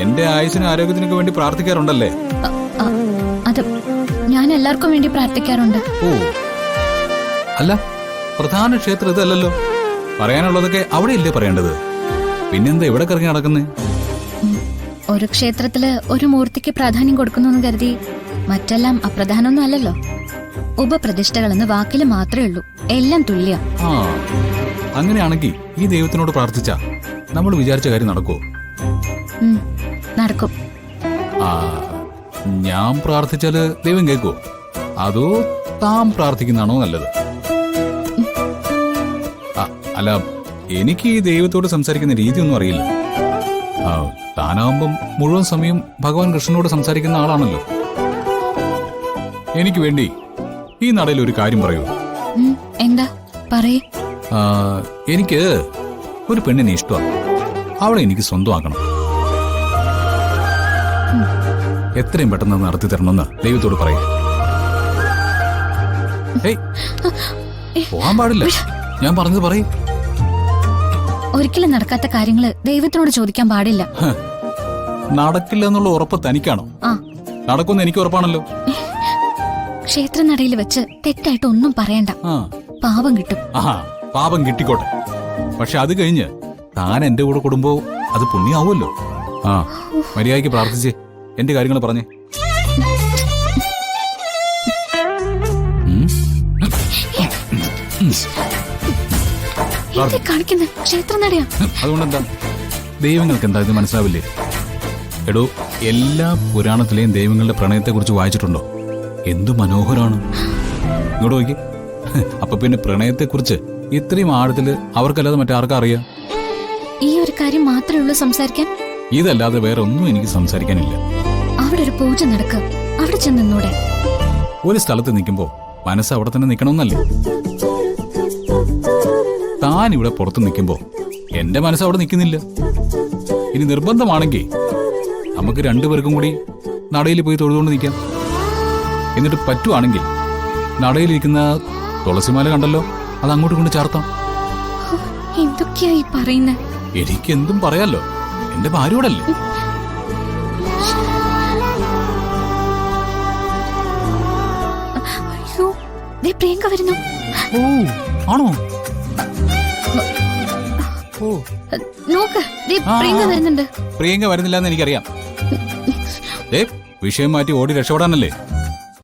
എന്റെ ആയുസിനും ആരോഗ്യത്തിനൊക്കെ വേണ്ടി പ്രാർത്ഥിക്കാറുണ്ടല്ലേ? അത് ഞാൻ എല്ലാവർക്കും വേണ്ടി പ്രാർത്ഥിക്കാറുണ്ട്. ഓ അല്ല, പ്രധാന ക്ഷേത്രം ഇതല്ലല്ലോ. പറയാനുള്ളതൊക്കെ അവിടെ ഇല്ലേ പറയേണ്ടത്? പിന്നെന്താ ഇവിടെ കറങ്ങി നടക്കുന്നേ? ഒരു ക്ഷേത്രത്തില് ഒരു മൂർത്തിക്ക് പ്രാധാന്യം കൊടുക്കുന്നു എന്ന് കരുതി മറ്റെല്ലാം അപ്രധാനമൊന്നും അല്ലല്ലോ. ഉപപ്രതിഷ്ഠകളെന്ന് വാക്കില് മാത്രമേ ഉള്ളൂ, എല്ലാം തുല്യ. ആ അങ്ങനെയാണെങ്കിൽ ഈ ദൈവത്തിനോട് പ്രാർത്ഥിച്ചാ നമ്മൾ വിചാരിച്ച കാര്യം നടക്കുവോ? നടക്കും. ആ ഞാൻ പ്രാർത്ഥിച്ചാല് ദൈവം കേൾക്കുവോ? അതോ താൻ പ്രാർത്ഥിക്കുന്നതാണോ നല്ലത്? അല്ല, എനിക്ക് ഈ ദൈവത്തോട് സംസാരിക്കുന്ന രീതിയൊന്നും അറിയില്ല. താനാവുമ്പം മുഴുവൻ സമയം ഭഗവാൻ കൃഷ്ണനോട് സംസാരിക്കുന്ന ആളാണല്ലോ. എനിക്ക് വേണ്ടി ഈ നടയിൽ ഒരു കാര്യം പറയൂ. എന്താ പറയേ? എനിക്ക് ഒരു പെണ്ണിനെ ഇഷ്ടമാണ്. അവളെ എനിക്ക് സ്വന്തമാക്കണം. എത്രയും പെട്ടെന്ന് നടത്തി തരണമെന്ന് ദൈവത്തോട് പറയും. പോകാൻ പാടില്ല, ഞാൻ പറഞ്ഞത് പറയും. ഒരിക്കലും നടക്കാത്ത കാര്യങ്ങള് ദൈവത്തിനോട് ചോദിക്കാൻ പാടില്ല. നടക്കില്ല എന്നുള്ള ഉറപ്പ് തനിക്കാണോ? നടക്കുമെന്ന് എനിക്ക് ഉറപ്പാണല്ലോ. ക്ഷേത്രനടയിൽ വെച്ച് തെറ്റായിട്ട് ഒന്നും പറയണ്ട. പാപം കിട്ടും. പാപം കിട്ടിക്കോട്ടെ, പക്ഷെ അത് കഴിഞ്ഞ് താൻ എന്റെ കൂടെ കൂടുമ്പോ അത് പുണ്യാവുമല്ലോ. മര്യാദയ്ക്ക് പ്രാർത്ഥിച്ചേ, എന്റെ കാര്യങ്ങൾ പറഞ്ഞേ. അതുകൊണ്ടെന്താ, ദൈവങ്ങൾക്ക് എന്താ ഇത് മനസ്സിലാവില്ലേ? എടോ, എല്ലാ പുരാണത്തിലെയും ദൈവങ്ങളുടെ പ്രണയത്തെ കുറിച്ച് വായിച്ചിട്ടുണ്ടോ? എന്തു മനോഹരമാണ്. ഇങ്ങോട്ട് നോക്കി. അപ്പൊ പിന്നെ പ്രണയത്തെ കുറിച്ച് ഇത്രയും ആഴത്തില് അവർക്കല്ലാതെ മറ്റാർക്കും അറിയാം? ഈ ഒരു കാര്യം മാത്രമേ ഉള്ളൂ സംസാരിക്കാൻ? ഇതല്ലാതെ വേറെ ഒന്നും എനിക്ക് സംസാരിക്കാനില്ല. അവിടെ ഒരു പൂജ നടക്കുക, അവിടെ ചെന്ന് നിന്നൂടെ? ഒരു സ്ഥലത്ത് നിൽക്കുമ്പോ മനസ്സ് അവിടെ തന്നെ നിൽക്കണമെന്നല്ലേ? താൻ ഇവിടെ പുറത്ത് നിൽക്കുമ്പോ എന്റെ മനസ്സ് അവിടെ നിൽക്കുന്നില്ല. ഇനി നിർബന്ധമാണെങ്കിൽ നമുക്ക് രണ്ടുപേർക്കും കൂടി നടയിൽ പോയി തൊഴുതുകൊണ്ട് നിൽക്കാം. എന്നിട്ട് പറ്റുവാണെങ്കിൽ നടയിലിരിക്കുന്ന തുളസിമാല കണ്ടല്ലോ, അത് അങ്ങോട്ട് കൊണ്ട് ചാർത്താം. എന്തൊക്കെയായി പറയുന്നത്? എനിക്ക് എന്തും പറയാലോ, എന്റെ ഭാര്യയോടല്ലേ. അയ്യോ, പ്രിയങ്ക വരുന്നു. ഓ ആണോ? നോക്ക്, പ്രിയങ്ക വരുന്നുണ്ട്. പ്രിയങ്ക വരുന്നില്ല എന്ന് എനിക്കറിയാം. വിഷയം മാറ്റി ഓടി രക്ഷപ്പെടാനല്ലേ